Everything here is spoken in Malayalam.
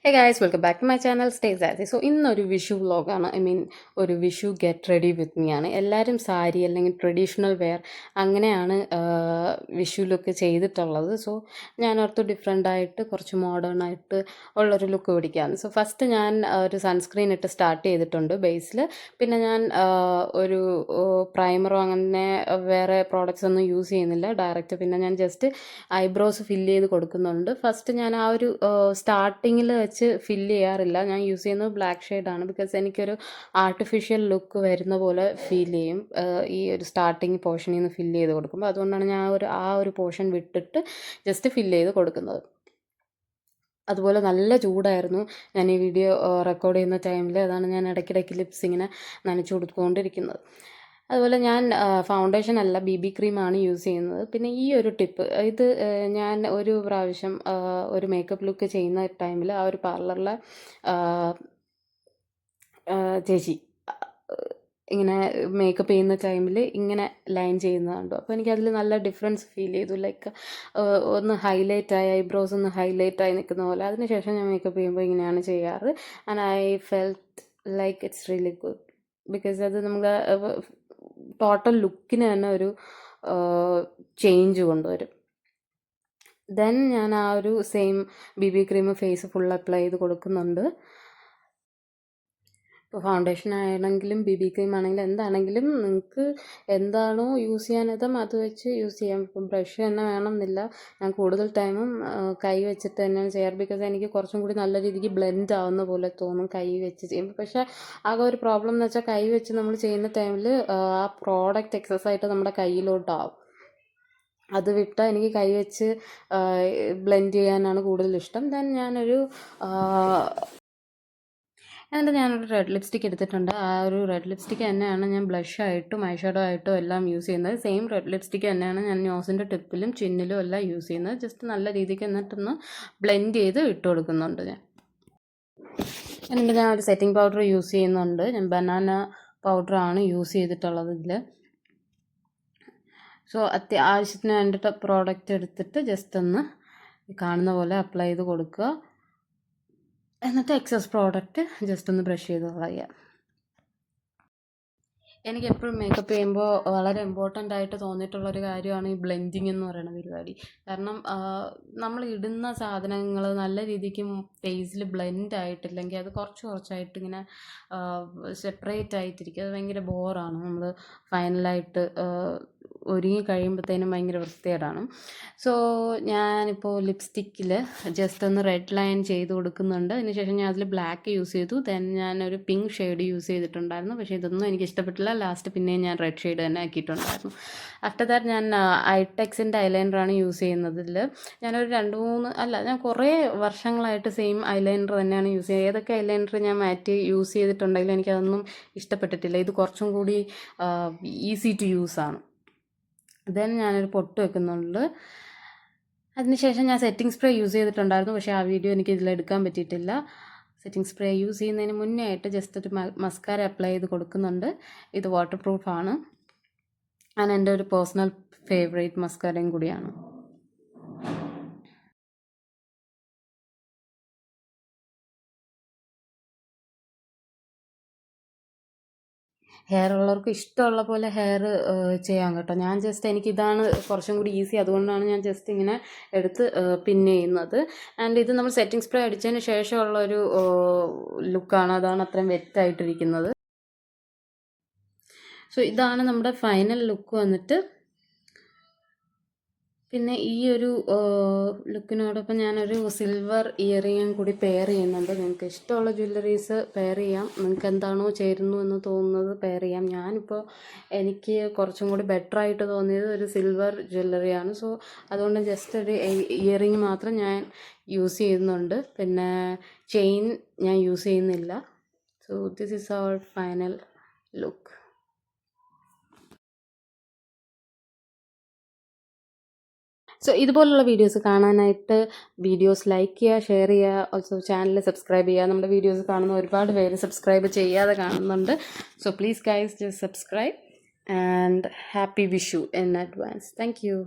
Hey guys, welcome back to my channel Stay Sassy. So ഇന്നൊരു വിഷു വ്ളോഗാണ്. ഒരു Vishu get ready with me ആണ്. എല്ലാവരും സാരി അല്ലെങ്കിൽ ട്രഡീഷണൽ വെയർ അങ്ങനെയാണ് വിഷു ലുക്ക് ചെയ്തിട്ടുള്ളത്. സോ ഞാൻ ഓർത്ത് ഡിഫറെൻ്റ് ആയിട്ട് കുറച്ച് മോഡേൺ ആയിട്ട് ഉള്ളൊരു ലുക്ക് പിടിക്കാമെന്ന്. സോ ഫസ്റ്റ് ഞാൻ ഒരു സൺസ്ക്രീൻ ഇട്ട് സ്റ്റാർട്ട് ചെയ്തിട്ടുണ്ട് ബേസിൽ. പിന്നെ ഞാൻ ഒരു പ്രൈമറോ അങ്ങനെ വേറെ പ്രോഡക്റ്റ്സ് ഒന്നും യൂസ് ചെയ്യുന്നില്ല ഡയറക്റ്റ്. പിന്നെ ഞാൻ ജസ്റ്റ് ഐബ്രോസ് ഫില്ല് ചെയ്ത് കൊടുക്കുന്നുണ്ട്. ഫസ്റ്റ് ഞാൻ ആ ഒരു സ്റ്റാർട്ടിങ്ങിൽ വെച്ച് ഫില്ല് ചെയ്യാറില്ല. ഞാൻ യൂസ് ചെയ്യുന്നത് ബ്ലാക്ക് ഷെയ്ഡാണ്. ബിക്കോസ് എനിക്കൊരു ആർട്ടിഫിഷ്യൽ ലുക്ക് വരുന്ന പോലെ ഫീൽ ചെയ്യും ഈ ഒരു സ്റ്റാർട്ടിങ് പോർഷനിൽ നിന്ന് ഫില്ല് ചെയ്ത് കൊടുക്കുമ്പോൾ. അതുകൊണ്ടാണ് ഞാൻ ആ ഒരു പോർഷൻ വിട്ടിട്ട് ജസ്റ്റ് ഫില്ല് ചെയ്ത് കൊടുക്കുന്നത്. അതുപോലെ നല്ല ചൂടായിരുന്നു ഞാൻ ഈ വീഡിയോ റെക്കോർഡ് ചെയ്യുന്ന ടൈമിൽ. അതാണ് ഞാൻ ഇടയ്ക്കിടയ്ക്ക് ലിപ്സ് ഇങ്ങനെ നനച്ചു കൊടുത്തുകൊണ്ടിരിക്കുന്നത്. അതുപോലെ ഞാൻ ഫൗണ്ടേഷൻ അല്ല BB ക്രീമാണ് യൂസ് ചെയ്യുന്നത്. പിന്നെ ഈ ഒരു ടിപ്പ് ഇത് ഞാൻ ഒരു പ്രാവശ്യം ഒരു മേക്കപ്പ് ലുക്ക് ചെയ്യുന്ന ടൈമിൽ ആ ഒരു പാർലറിലെ ചേച്ചി ഇങ്ങനെ മേക്കപ്പ് ചെയ്യുന്ന ടൈമിൽ ഇങ്ങനെ ലൈൻ ചെയ്യുന്നത് കണ്ടു. അപ്പോൾ എനിക്കതിൽ നല്ല ഡിഫറൻസ് ഫീൽ ചെയ്തു. ലൈക്ക് ഒന്ന് ഹൈലൈറ്റായി, ഐബ്രോസ് ഒന്ന് ഹൈലൈറ്റായി നിൽക്കുന്ന പോലെ. അതിനുശേഷം ഞാൻ മേക്കപ്പ് ചെയ്യുമ്പോൾ ഇങ്ങനെയാണ് ചെയ്യാറ്. And I felt like it's really good. Because അത് നമുക്ക് ടോട്ടൽ ലുക്കിന് തന്നെ ഒരു ചേഞ്ച് കൊണ്ടുവരും. ദെൻ ഞാൻ ആ ഒരു same BB cream face full apply ചെയ്ത് കൊടുക്കുന്നുണ്ട്. ഇപ്പോൾ ഫൗണ്ടേഷൻ ആണെങ്കിലും BB ക്രീം ആണെങ്കിലും എന്താണെങ്കിലും നിങ്ങൾക്ക് എന്താണോ യൂസ് ചെയ്യാനതും അത് വെച്ച് യൂസ് ചെയ്യാം. ഇപ്പം ബ്രഷ് തന്നെ വേണമെന്നില്ല. ഞാൻ കൂടുതൽ ടൈമും കൈ വെച്ചിട്ട് തന്നെയാണ് ചെയ്യാറ്. ബിക്കോസ് എനിക്ക് കുറച്ചും കൂടി നല്ല രീതിക്ക് ബ്ലെൻഡ് ആവുന്ന പോലെ തോന്നും കൈ വെച്ച് ചെയ്യുമ്പോൾ. പക്ഷേ ആകെ ഒരു പ്രോബ്ലം എന്ന് വെച്ചാൽ കൈ വെച്ച് നമ്മൾ ചെയ്യുന്ന ടൈമിൽ ആ പ്രോഡക്റ്റ് എക്സസ് ആയിട്ട് നമ്മുടെ കയ്യിലോട്ടാവും. അത് വിട്ടാൽ എനിക്ക് കൈ വെച്ച് ബ്ലെൻഡ് ചെയ്യാനാണ് കൂടുതൽ ഇഷ്ടം. ദെൻ എന്നിട്ട് ഞാനൊരു റെഡ് ലിപ്സ്റ്റിക് എടുത്തിട്ടുണ്ട്. ആ ഒരു റെഡ് ലിപ്സ്റ്റിക് തന്നെയാണ് ഞാൻ ബ്ലഷായിട്ടും ഐഷാഡോ ആയിട്ടും എല്ലാം യൂസ് ചെയ്യുന്നത്. സെയിം റെഡ് ലിപ്സ്റ്റിക് തന്നെയാണ് ഞാൻ നോസിൻ്റെ ടിപ്പിലും ചിന്നിലും എല്ലാം യൂസ് ചെയ്യുന്നത്. ജസ്റ്റ് നല്ല രീതിക്ക് എന്നിട്ടൊന്ന് ബ്ലെൻഡ് ചെയ്ത് ഇട്ട് കൊടുക്കുന്നുണ്ട് ഞാൻ. എന്നിട്ട് ഞാൻ ഒരു സെറ്റിംഗ് പൗഡർ യൂസ് ചെയ്യുന്നുണ്ട്. ഞാൻ ബനാന പൗഡറാണ് യൂസ് ചെയ്തിട്ടുള്ളത് ഇതിൽ. സോ ആവശ്യത്തിന് വേണ്ടിയിട്ട് പ്രോഡക്റ്റ് എടുത്തിട്ട് ജസ്റ്റ് ഒന്ന് കാണുന്ന പോലെ അപ്ലൈ ചെയ്ത് കൊടുക്കുക. എന്നിട്ട് എക്സസ് പ്രോഡക്റ്റ് ജസ്റ്റ് ഒന്ന് ബ്രഷ് ചെയ്ത് കളയുക. എനിക്ക് എപ്പോഴും മേക്കപ്പ് ചെയ്യുമ്പോൾ വളരെ ഇമ്പോർട്ടൻ്റ് ആയിട്ട് തോന്നിയിട്ടുള്ളൊരു കാര്യമാണ് ഈ ബ്ലെൻഡിങ് എന്ന് പറയുന്ന പരിപാടി. കാരണം നമ്മൾ ഇടുന്ന സാധനങ്ങൾ നല്ല രീതിക്ക് ഫേസിൽ ബ്ലെൻഡ് ആയിട്ടില്ലെങ്കിൽ അത് കുറച്ചായിട്ട് ഇങ്ങനെ സെപ്പറേറ്റ് ആയിട്ടിരിക്കും. അത് ഭയങ്കര ബോറാണ്. നമ്മൾ ഫൈനലായിട്ട് ഒരുങ്ങി കഴിയുമ്പോഴത്തേനും ഭയങ്കര വൃത്തികേടാണ്. സോ ഞാനിപ്പോൾ ലിപ്സ്റ്റിക്കിൽ ജസ്റ്റ് ഒന്ന് റെഡ് ലൈൻ ചെയ്ത് കൊടുക്കുന്നുണ്ട്. അതിനുശേഷം ഞാൻ അതിൽ ബ്ലാക്ക് യൂസ് ചെയ്തു. ദെൻ ഞാനൊരു പിങ്ക് ഷെയ്ഡ് യൂസ് ചെയ്തിട്ടുണ്ടായിരുന്നു. പക്ഷേ ഇതൊന്നും എനിക്ക് ഇഷ്ടപ്പെട്ടില്ല. ലാസ്റ്റ് പിന്നെയും ഞാൻ റെഡ് ഷെയ്ഡ് തന്നെ ആക്കിയിട്ടുണ്ടായിരുന്നു. ആഫ്റ്റർ ദാറ്റ് ഞാൻ ഐടെക്സിൻ്റെ ഐലൈനറാണ് യൂസ് ചെയ്യുന്നതിൽ. ഞാൻ കുറേ വർഷങ്ങളായിട്ട് സെയിം ഐലൈനർ തന്നെയാണ് യൂസ് ചെയ്യുന്നത്. ഏതൊക്കെ ഐലൈനർ ഞാൻ മാറ്റി യൂസ് ചെയ്തിട്ടുണ്ടെങ്കിലും എനിക്കതൊന്നും ഇഷ്ടപ്പെട്ടിട്ടില്ല. ഇത് കുറച്ചും കൂടി ഈസി ടു യൂസ് ആണ്. ദെൻ ഞാനൊരു പൊട്ട് വെക്കുന്നുണ്ട്. അതിനുശേഷം ഞാൻ സെറ്റിംഗ് സ്പ്രേ യൂസ് ചെയ്തിട്ടുണ്ടായിരുന്നു. പക്ഷേ ആ വീഡിയോ എനിക്ക് ഇതിലെടുക്കാൻ പറ്റിയിട്ടില്ല. സെറ്റിംഗ് സ്പ്രേ യൂസ് ചെയ്യുന്നതിന് മുന്നേ ആയിട്ട് ജസ്റ്റ് ഒരു മസ്കാര അപ്ലൈ ചെയ്ത് കൊടുക്കുന്നുണ്ട്. ഇത് വാട്ടർ പ്രൂഫാണ്. ആൻഡ് എൻ്റെ ഒരു പേഴ്സണൽ ഫേവറേറ്റ് മസ്കാരയും കൂടിയാണ്. ഹെയർ ഉള്ളവർക്ക് ഇഷ്ടമുള്ള പോലെ ഹെയർ ചെയ്യാം കേട്ടോ. ഞാൻ ജസ്റ്റ് എനിക്കിതാണ് കുറച്ചും കൂടി ഈസി. അതുകൊണ്ടാണ് ഞാൻ ജസ്റ്റ് ഇങ്ങനെ എടുത്ത് പിൻ ചെയ്യുന്നത്. ആൻഡ് ഇത് നമ്മൾ സെറ്റിംഗ് സ്പ്രേ അടിച്ചതിന് ശേഷമുള്ളൊരു ലുക്കാണ്. അതാണ് അത്രയും വെറ്റായിട്ടിരിക്കുന്നത്. സോ ഇതാണ് നമ്മുടെ ഫൈനൽ ലുക്ക് വന്നിട്ട്. പിന്നെ ഈ ഒരു ലുക്കിനോടൊപ്പം ഞാനൊരു സിൽവർ ഇയറിംഗ് കൂടി പെയർ ചെയ്യുന്നുണ്ട്. നിങ്ങൾക്ക് ഇഷ്ടമുള്ള ജ്വല്ലറീസ് പെയർ ചെയ്യാം. നിങ്ങൾക്ക് എന്താണോ ചേരുന്നു എന്ന് തോന്നുന്നത് പെയർ ചെയ്യാം. ഞാനിപ്പോൾ എനിക്ക് കുറച്ചും കൂടി ബെറ്റർ ആയിട്ട് തോന്നിയത് ഒരു സിൽവർ ജ്വല്ലറിയാണ്. സോ അതുകൊണ്ട് ജസ്റ്റ് ഒരു ഇയറിംഗ് മാത്രം ഞാൻ യൂസ് ചെയ്യുന്നുണ്ട്. പിന്നെ ചെയിൻ ഞാൻ യൂസ് ചെയ്യുന്നില്ല. So this is our final look. So ഇതുപോലുള്ള വീഡിയോസ് കാണാനായിട്ട് വീഡിയോസ് ലൈക്ക് ചെയ്യുക, ഷെയർ ചെയ്യുക. ഓൾസോ ചാനൽ സബ്സ്ക്രൈബ് ചെയ്യുക. നമ്മുടെ വീഡിയോസ് കാണുന്ന ഒരുപാട് പേര് സബ്സ്ക്രൈബ് ചെയ്യാതെ കാണുന്നുണ്ട്. So please guys just subscribe and happy Vishu in advance. Thank U.